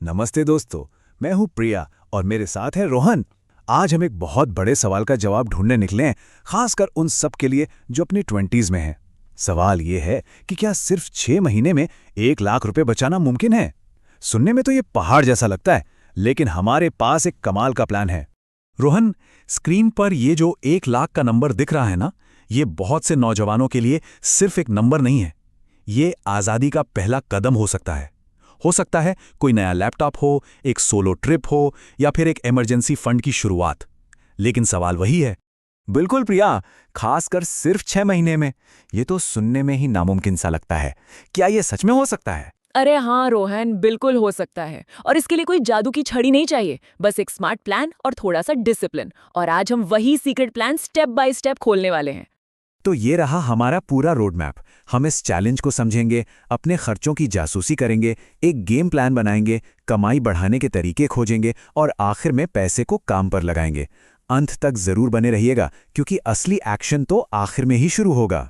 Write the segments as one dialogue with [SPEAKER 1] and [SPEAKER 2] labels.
[SPEAKER 1] नमस्ते दोस्तों, मैं हूं प्रिया और मेरे साथ है रोहन। आज हम एक बहुत बड़े सवाल का जवाब ढूंढने निकले हैं, खासकर उन सब के लिए जो अपनी 20s में हैं। सवाल ये है कि क्या सिर्फ 6 महीने में 1 लाख रुपए बचाना मुमकिन है? सुनने में तो ये पहाड़ जैसा लगता है, लेकिन हमारे पास एक कमाल का प्लान है।
[SPEAKER 2] रोहन, स्क्रीन पर ये जो 1 लाख का नंबर दिख रहा है ना, ये बहुत से नौजवानों के लिए सिर्फ एक नंबर नहीं है। ये आज़ादी का पहला कदम हो सकता है। हो सकता है कोई नया लैपटॉप हो, एक सोलो ट्रिप हो या फिर एक इमरजेंसी फंड की शुरुआत। लेकिन सवाल वही है।
[SPEAKER 3] बिल्कुल प्रिया, खासकर सिर्फ 6 महीने में। ये तो सुनने में ही नामुमकिन सा लगता है। क्या ये सच में हो सकता है?
[SPEAKER 4] अरे हाँ रोहन, बिल्कुल हो सकता है। और इसके लिए कोई जादू की छड़ी नहीं चाहिए, बस एक स्मार्ट प्लान और थोड़ा सा डिसिप्लिन। और आज हम वही secret plan step by step खोलने वाले हैं।
[SPEAKER 3] तो ये रहा हमारा पूरा रोड मैप। हम इस चैलेंज को समझेंगे, अपने खर्चों की जासूसी करेंगे, एक गेम प्लान बनाएंगे, कमाई बढ़ाने के तरीके खोजेंगे और आखिर में पैसे को काम पर लगाएंगे। अंत तक जरूर बने रहिएगा, क्योंकि असली एक्शन तो आखिर में ही शुरू होगा।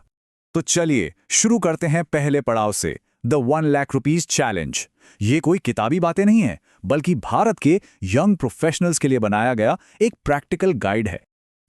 [SPEAKER 2] तो चलिए शुरू करते हैं पहले पड़ाव से, द 1 लाख रुपीज चैलेंज। ये कोई किताबी बातें नहीं है, बल्कि भारत के यंग प्रोफेशनल्स के लिए बनाया गया एक प्रैक्टिकल गाइड है।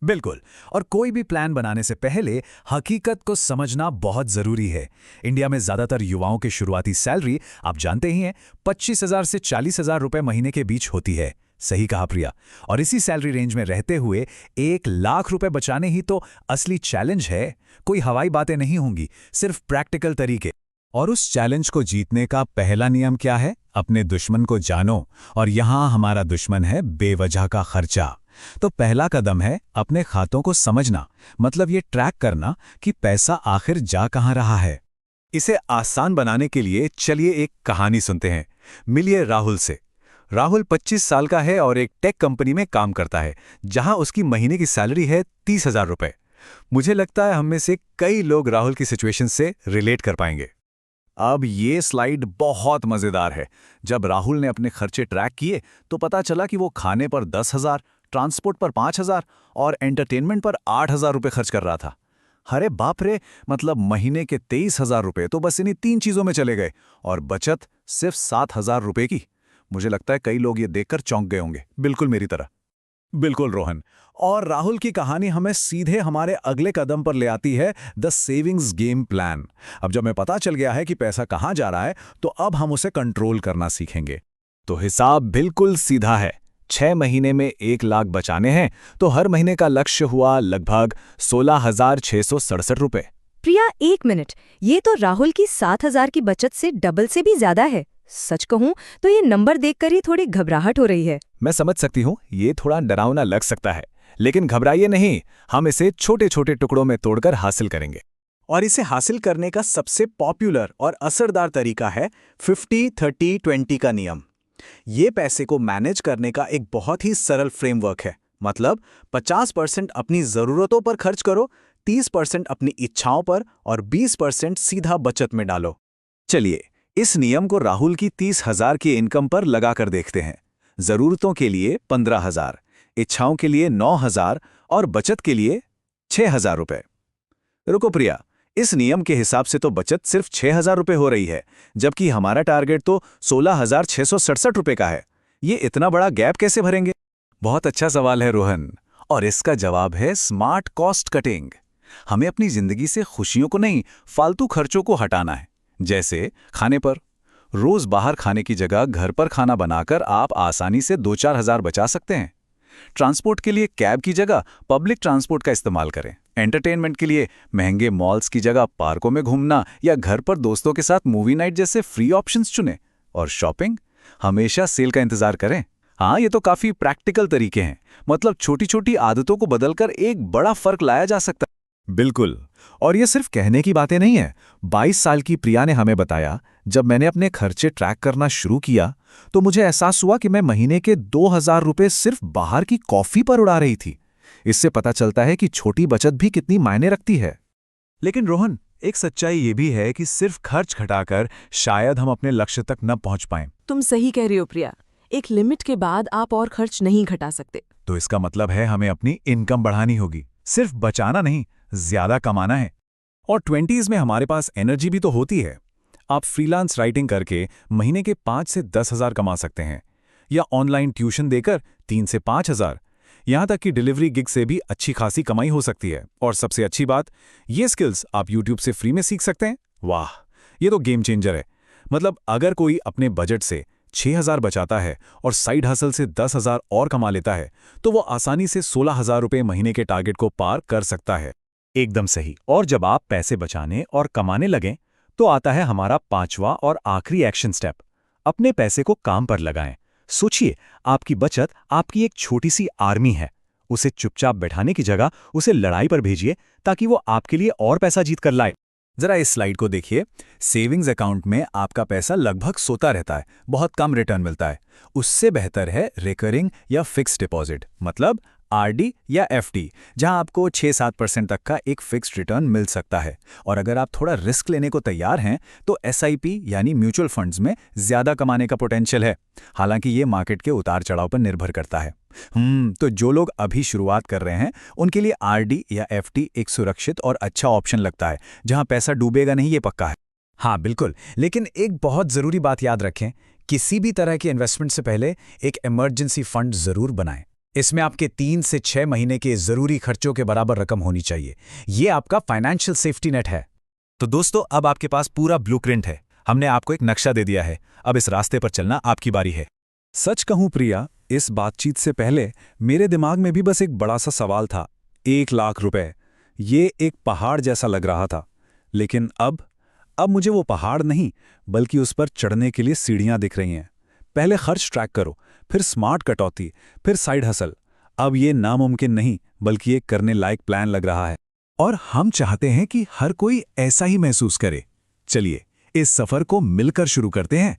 [SPEAKER 1] बिल्कुल, और कोई भी प्लान बनाने से पहले हकीकत को समझना बहुत जरूरी है। इंडिया में ज्यादातर युवाओं की शुरुआती सैलरी, आप जानते ही हैं, 25,000 से 40,000 रुपए महीने के बीच होती है। सही कहा प्रिया। और इसी सैलरी रेंज में रहते हुए 1 लाख रुपए बचाने ही तो असली चैलेंज है। कोई हवाई बातें नहीं होंगी, सिर्फ प्रैक्टिकल तरीके। और उस चैलेंज को जीतने का पहला नियम क्या है? अपने दुश्मन को जानो। और यहां हमारा दुश्मन है बेवजह का खर्चा। तो पहला कदम है अपने खातों को समझना, मतलब ये ट्रैक करना कि पैसा आखिर जा कहां रहा है।
[SPEAKER 2] इसे आसान बनाने के लिए चलिए एक कहानी सुनते हैं। मिलिए राहुल से। राहुल 25 साल का है और एक टेक कंपनी में काम करता है, जहां उसकी महीने की सैलरी है 30,000 रुपए। मुझे लगता है हम में से कई लोग राहुल की सिचुएशन से रिलेट कर पाएंगे। अब ये स्लाइड बहुत मजेदार है। जब राहुल ने अपने खर्चे ट्रैक किए तो पता चला कि वो खाने पर 10,000, ट्रांसपोर्ट पर 5,000 और एंटरटेनमेंट पर 8,000 रुपए खर्च कर रहा था। अरे बाप रे, मतलब महीने के 23,000 रुपए तो बस इन्हीं 3 चीजों में चले गए, और बचत सिर्फ 7,000 रुपए की। मुझे लगता है कई लोग ये देखकर चौंक गए होंगे, बिल्कुल मेरी तरह।
[SPEAKER 1] बिल्कुल रोहन, और राहुल की कहानी हमें सीधे हमारे अगले कदम पर ले आती है, द सेविंग्स गेम प्लान। अब जब हमें पता चल गया है कि पैसा कहाँ जा रहा है, तो अब हम उसे कंट्रोल करना सीखेंगे।
[SPEAKER 3] तो हिसाब बिल्कुल सीधा है। 6 महीने में 1 लाख बचाने हैं, तो हर महीने का लक्ष्य हुआ लगभग 16,667 रुपए।
[SPEAKER 5] प्रिया, 1 मिनट, ये तो राहुल की 7,000 की बचत से डबल से भी ज्यादा है। सच कहूं तो ये नंबर देखकर ही थोड़ी घबराहट हो रही है।
[SPEAKER 3] मैं समझ सकती हूँ, ये थोड़ा डरावना लग सकता है, लेकिन घबराइए नहीं। हम इसे छोटे छोटे टुकड़ों में तोड़कर हासिल करेंगे।
[SPEAKER 2] और इसे हासिल करने का सबसे पॉपुलर और असरदार तरीका है 50-30-20 का नियम। ये पैसे को मैनेज करने का एक बहुत ही सरल फ्रेमवर्क है। मतलब 50% अपनी ज़रूरतों पर खर्च करो, 30% अपनी इच्छाओं पर और 20% सीधा बचत में डालो। चलिए इस नियम को राहुल की 30,000 की इनकम पर लगाकर देखते हैं। ज़रूरतों के लिए 15,000, इच्छाओं के लिए 9,000 और बचत के लिए 6,000 रुपए। रुको प्रिया, इस नियम के हिसाब से तो बचत सिर्फ 6,000 रुपए हो रही है, जबकि हमारा टारगेट तो 16,667 रुपए का है। ये इतना बड़ा गैप कैसे भरेंगे? बहुत अच्छा सवाल है रोहन, और इसका जवाब है स्मार्ट कॉस्ट कटिंग। हमें अपनी जिंदगी से खुशियों को नहीं, फालतू खर्चों को हटाना है। जैसे खाने पर, रोज बाहर खाने की जगह घर पर खाना बनाकर आप आसानी से 2-4 हज़ार बचा सकते हैं। ट्रांसपोर्ट के लिए कैब की जगह पब्लिक ट्रांसपोर्ट का इस्तेमाल करें। एंटरटेनमेंट के लिए महंगे मॉल्स की जगह पार्कों में घूमना या घर पर दोस्तों के साथ मूवी नाइट जैसे फ्री ऑप्शंस चुनें। और शॉपिंग, हमेशा सेल का इंतजार करें। हाँ, ये तो काफी प्रैक्टिकल तरीके हैं। मतलब छोटी छोटी आदतों को बदलकर एक बड़ा फर्क लाया जा सकता है।
[SPEAKER 1] बिल्कुल, और ये सिर्फ कहने की बातें नहीं है। 22 साल की प्रिया ने हमें बताया, जब मैंने अपने खर्चे ट्रैक करना शुरू किया तो मुझे एहसास हुआ कि मैं महीने के 2,000 रुपए सिर्फ बाहर की कॉफी पर उड़ा रही थी। इससे पता चलता है कि छोटी बचत भी कितनी मायने रखती है।
[SPEAKER 2] लेकिन रोहन, एक सच्चाई ये भी है कि सिर्फ खर्च घटाकर शायद हम अपने लक्ष्य तक न पहुंच पाएं।
[SPEAKER 4] तुम सही कह रही हो प्रिया, एक लिमिट के बाद आप और खर्च नहीं घटा सकते।
[SPEAKER 2] तो इसका मतलब है हमें अपनी इनकम बढ़ानी होगी, सिर्फ बचाना नहीं, ज्यादा कमाना है। और 20s में हमारे पास एनर्जी भी तो होती है।
[SPEAKER 1] आप फ्रीलांस राइटिंग करके महीने के 5 से 10 हज़ार कमा सकते हैं, या ऑनलाइन ट्यूशन देकर 3 से 5 हज़ार। यहाँ तक कि डिलीवरी गिग से भी अच्छी खासी कमाई हो सकती है। और सबसे अच्छी बात, ये स्किल्स आप यूट्यूब से फ्री में सीख सकते हैं। वाह, ये तो गेम चेंजर है। मतलब अगर कोई अपने बजट से 6,000 बचाता है और साइड हसल से 10,000 और कमा लेता है, तो वो आसानी से 16,000 रुपये महीने के टारगेट को पार कर सकता है।
[SPEAKER 3] एकदम सही। और जब आप पैसे बचाने और कमाने लगें, तो आता है हमारा 5वां और आखिरी एक्शन स्टेप, अपने पैसे को काम पर लगाएं। सोचिए, आपकी बचत आपकी एक छोटी सी आर्मी है। उसे चुपचाप बैठाने की जगह उसे लड़ाई पर भेजिए, ताकि वो आपके लिए और पैसा जीत कर लाए।
[SPEAKER 1] जरा इस स्लाइड को देखिए। सेविंग्स अकाउंट में आपका पैसा लगभग सोता रहता है, बहुत कम रिटर्न मिलता है। उससे बेहतर है रिकरिंग या फिक्स्ड डिपॉजिट, मतलब आरडी या एफडी, जहां आपको 6-7% तक का एक फिक्स्ड रिटर्न मिल सकता है। और अगर आप थोड़ा रिस्क लेने को तैयार हैं, तो एसआईपी यानी म्यूचुअल फंड्स में ज्यादा कमाने का पोटेंशियल है। हालांकि ये मार्केट के उतार चढ़ाव पर निर्भर करता है। तो जो लोग अभी शुरुआत कर रहे हैं, उनके लिए आरडी या एफडी एक सुरक्षित और अच्छा ऑप्शन लगता है, जहां पैसा डूबेगा नहीं, ये पक्का है। हाँ बिल्कुल, लेकिन एक बहुत ज़रूरी बात याद रखें, किसी भी तरह की इन्वेस्टमेंट से पहले एक इमरजेंसी फंड ज़रूर बनाएं। इसमें आपके 3 से 6 महीने के ज़रूरी खर्चों के बराबर रकम होनी चाहिए। ये आपका फाइनेंशियल सेफ्टी नेट है।
[SPEAKER 3] तो दोस्तों, अब आपके पास पूरा ब्लूप्रिंट है। हमने आपको एक नक्शा दे दिया है। अब इस रास्ते पर चलना आपकी बारी है।
[SPEAKER 1] सच कहूं प्रिया, इस बातचीत से पहले मेरे दिमाग में भी बस एक बड़ा सा सवाल था, 1 लाख रुपए। ये एक पहाड़ जैसा लग रहा था। लेकिन अब मुझे वो पहाड़ नहीं, बल्कि उस पर चढ़ने के लिए सीढ़ियां दिख रही हैं। पहले खर्च ट्रैक करो, फिर स्मार्ट कटौती, फिर साइड हसल। अब ये नामुमकिन नहीं, बल्कि एक करने लायक प्लान लग रहा है। और हम चाहते हैं कि हर कोई ऐसा ही महसूस करे। चलिए, इस सफर को मिलकर शुरू करते हैं।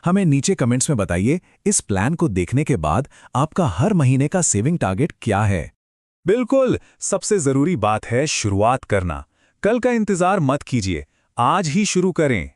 [SPEAKER 1] हमें नीचे कमेंट्स में बताइए, इस प्लान को देखने के बाद आपका हर महीने का सेविंग टारगेट क्या है। बिल्कुल, सबसे जरूरी बात है शुरुआत करना। कल का इंतजार मत कीजिए, आज ही शुरू करें।